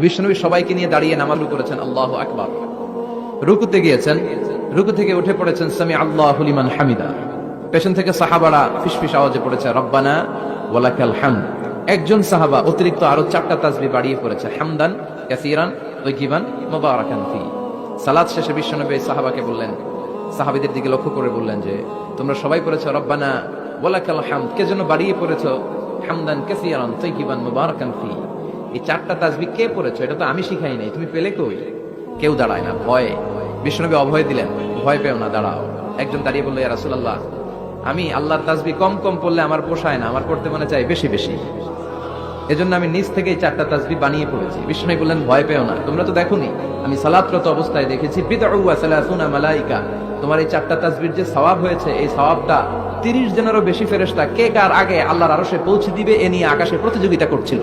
বিশ্বনবী সবাইকে নিয়ে দাঁড়িয়ে নামাজ করেছেন, আল্লাহু আকবার। রুকুতে গিয়েছেন, রুকু থেকে উঠে পড়েছেন সামি আল্লাহু লিমান হামিদা। পেছন থেকে সাহাবারা ফিসফিস আওয়াজে পড়েছে রব্বানা ওয়ালাকাল হামদ। একজন সাহাবা অতিরিক্ত আরো 4টা তাসবিহ বাড়িয়ে পড়েছে, হামদান কাসীরান তাইয়িবান মুবারাকান ফি। সালাত শেষে বিশ্বনবী সাহাবাকে বললেন, সাহাবীদের দিকে লক্ষ্য করে বললেন যে তোমরা সবাই পড়েছো রব্বানা ওয়ালাকাল হামদ, কে যেন বাড়িয়ে পড়েছো হামদান কাসীরান তাইয়িবান মুবারাকান ফি। এই 4টা তাসবিহ কে পড়েছো? এটা তো আমি শিখাই নাই, তুমি পেলে কই? কেউ দাঁড়ায় না, ভয়ে। বিশ্বনবী অভয় দিলেন, ভয় পেও না, দাঁড়াও। একজন দাঁড়িয়ে বলল, ইয়া রাসূলুল্লাহ, আমি আল্লাহর তাসবিহ কম কম পড়লে আমার পোষায় না, আমার পড়তে মনে চাই বেশি বেশি, এজন্য আমি নিজ থেকেই 4টা তাসবিহ বানিয়ে পড়েছি। বিশ্বনবী বললেন, ভয় পেও না, তোমরা তো দেখোনি আমি সালাতরত অবস্থায় দেখেছি বিদউ ওয়া সালাসুনা মালাইকা, তোমার এই 4টা তাসবিহর যে সওয়াব হয়েছে, এই সওয়াবটা 30 জনেরও বেশি ফেরেশতা কে কার আগে আল্লাহর আরশে পৌঁছে দিবে এ নিয়ে আকাশে প্রতিযোগিতা করছিল।